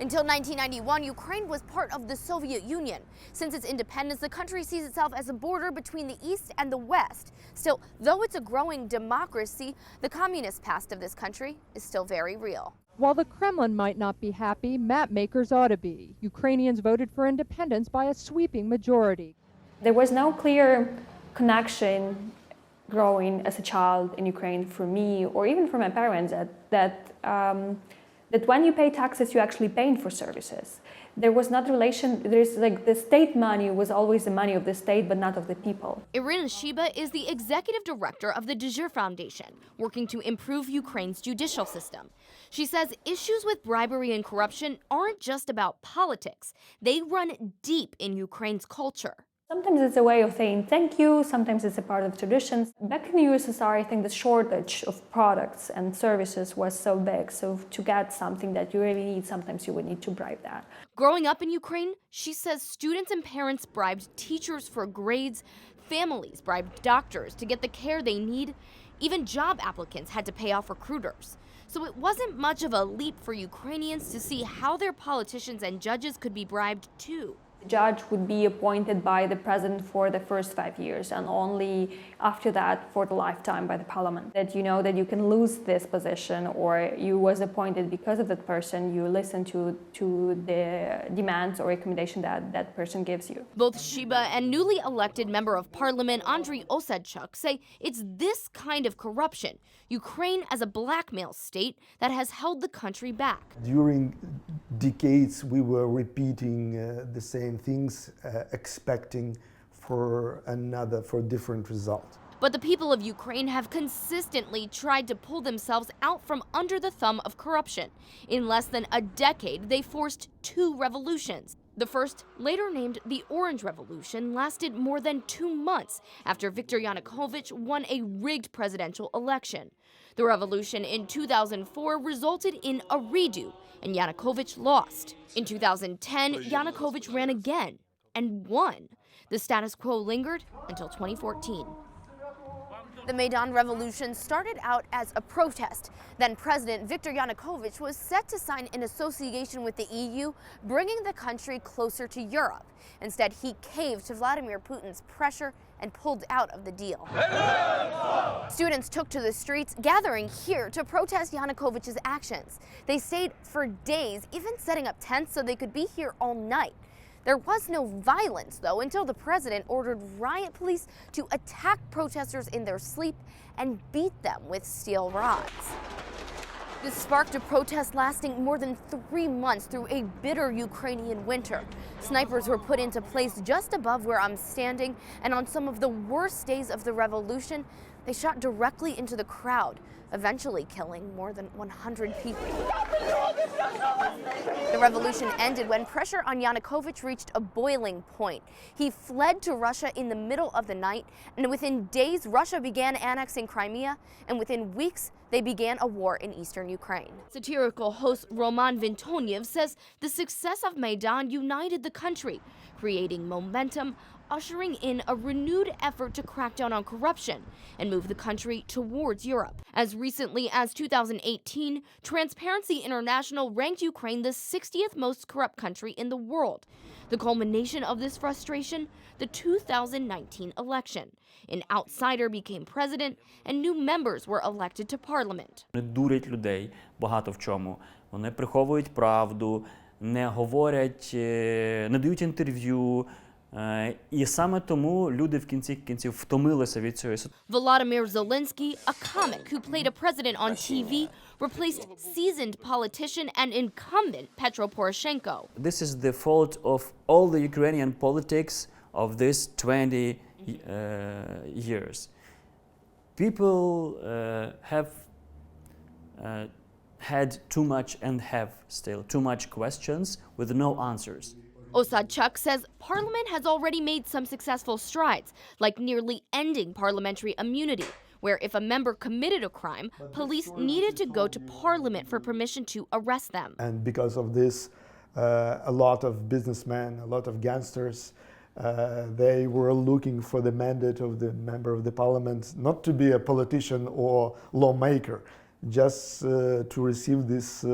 Until 1991, Ukraine was part of the Soviet Union. Since its independence, the country sees itself as a border between the East and the West. Still, though it's a growing democracy, the communist past of this country is still very real. While the Kremlin might not be happy, map makers ought to be. Ukrainians voted for independence by a sweeping majority. There was no clear connection growing as a child in Ukraine for me, or even for my parents, that when you pay taxes, you're actually paying for services. There was not relation, there's like the state money was always the money of the state, but not of the people. SHYBA is the executive director of the JURE Foundation, working to improve Ukraine's judicial system. She says issues with bribery and corruption aren't just about politics. They run deep in Ukraine's culture. Sometimes it's a way of saying thank you, sometimes it's a part of traditions. Back in the USSR, I think the shortage of products and services was so big, so to get something that you really need, sometimes you would need to bribe that. Growing up in Ukraine, she says students and parents bribed teachers for grades, families bribed doctors to get the care they need, even job applicants had to pay off recruiters. So it wasn't much of a leap for Ukrainians to see how their politicians and judges could be bribed too. The judge would be appointed by the president for the first 5 years, and only after that for the lifetime by the parliament. That you know that you can lose this position, or you was appointed because of that person, you listen to the demands or recommendation that that person gives you. Both SHYBA and newly elected member of parliament ANDRII OSADCHUK say it's this kind of corruption, Ukraine as a blackmail state, that has held the country back. During decades, we were repeating the same things, expecting for different result. But the people of Ukraine have consistently tried to pull themselves out from under the thumb of corruption. In less than a decade, they forced 2 revolutions. The first, later named the Orange Revolution, lasted more than 2 months after Viktor Yanukovych won a rigged presidential election. The revolution in 2004 resulted in a redo, and Yanukovych lost. In 2010, Yanukovych ran again and won. The status quo lingered until 2014. The Maidan revolution started out as a protest. Then President Viktor Yanukovych was set to sign an association with the EU, bringing the country closer to Europe. Instead, he caved to Vladimir Putin's pressure and pulled out of the deal. Students took to the streets, gathering here to protest Yanukovych's actions. They stayed for days, even setting up tents so they could be here all night. There was no violence, though, until the president ordered riot police to attack protesters in their sleep and beat them with steel rods. This sparked a protest lasting more than 3 months through a bitter Ukrainian winter. Snipers were put into place just above where I'm standing, and on some of the worst days of the revolution, they shot directly into the crowd, eventually killing more than 100 people. The revolution ended when pressure on Yanukovych reached a boiling point. He fled to Russia in the middle of the night, and within days, Russia began annexing Crimea, and within weeks, they began a war in eastern Ukraine. Satirical host Roman VINTONIV says the success of Maidan united the country, creating momentum, ushering in a renewed effort to crack down on corruption and move the country towards Europe. As recently as 2018, Transparency International ranked Ukraine the 60th most corrupt country in the world. The culmination of this frustration, the 2019 election. An outsider became president and new members were elected to parliament. Вони дурять людей багато в чому. Вони приховують правду, не говорять, не дають інтерв'ю. І саме тому люди в кінці кінців втомилися від цього. Volodymyr Zelensky, a comic who played a president on TV, replaced seasoned politician and incumbent Petro Poroshenko. This is the fault of all the Ukrainian politics of this 20 years. People have had too much and have still too much questions with no answers. OSADCHUK says Parliament has already made some successful strides, like nearly ending parliamentary immunity, where if a member committed a crime, police needed to go to Parliament for permission to arrest them. And because of this, a lot of businessmen, a lot of gangsters, they were looking for the mandate of the member of the Parliament, not to be a politician or lawmaker, just to receive this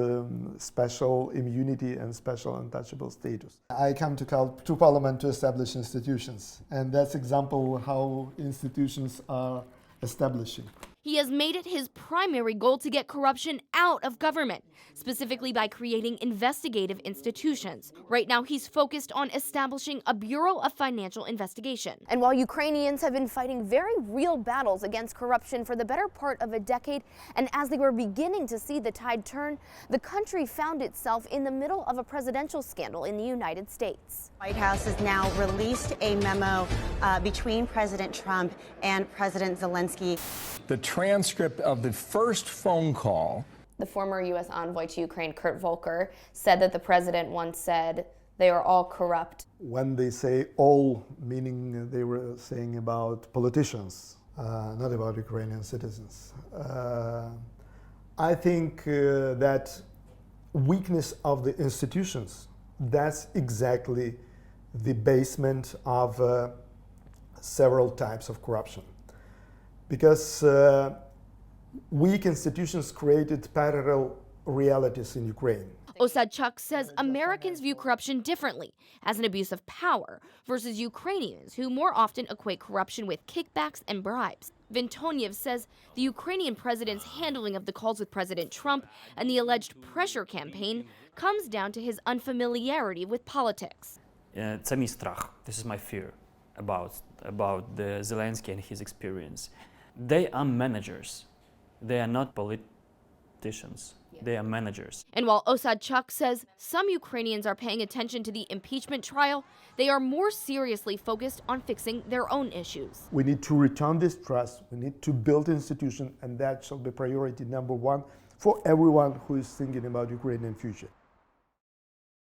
special immunity and special untouchable status. I come to Parliament to establish institutions, and that's example how institutions are establishing. He has made it his primary goal to get corruption out of government, specifically by creating investigative institutions. Right now, he's focused on establishing a Bureau of Financial Investigation. And while Ukrainians have been fighting very real battles against corruption for the better part of a decade, and as they were beginning to see the tide turn, the country found itself in the middle of a presidential scandal in the United States. The White House has now released a memo between President Trump and President Zelensky. The transcript of the first phone call. The former U.S. envoy to Ukraine, Kurt Volker, said that the president once said they are all corrupt. When they say all, meaning they were saying about politicians, not about Ukrainian citizens. I think that weakness of the institutions, that's exactly the basement of several types of corruption. Because weak institutions created parallel realities in Ukraine. OSADCHUK says Americans view corruption differently, as an abuse of power, versus Ukrainians, who more often equate corruption with kickbacks and bribes. VINTONIV says the Ukrainian president's handling of the calls with President Trump and the alleged pressure campaign comes down to his unfamiliarity with politics. Це мій страх. This is my fear about the Zelensky and his experience. They are managers. They are not politicians. They are managers. And while OSADCHUK says some Ukrainians are paying attention to the impeachment trial, they are more seriously focused on fixing their own issues. We need to return this trust. We need to build institutions, and that shall be priority number one for everyone who is thinking about Ukrainian future.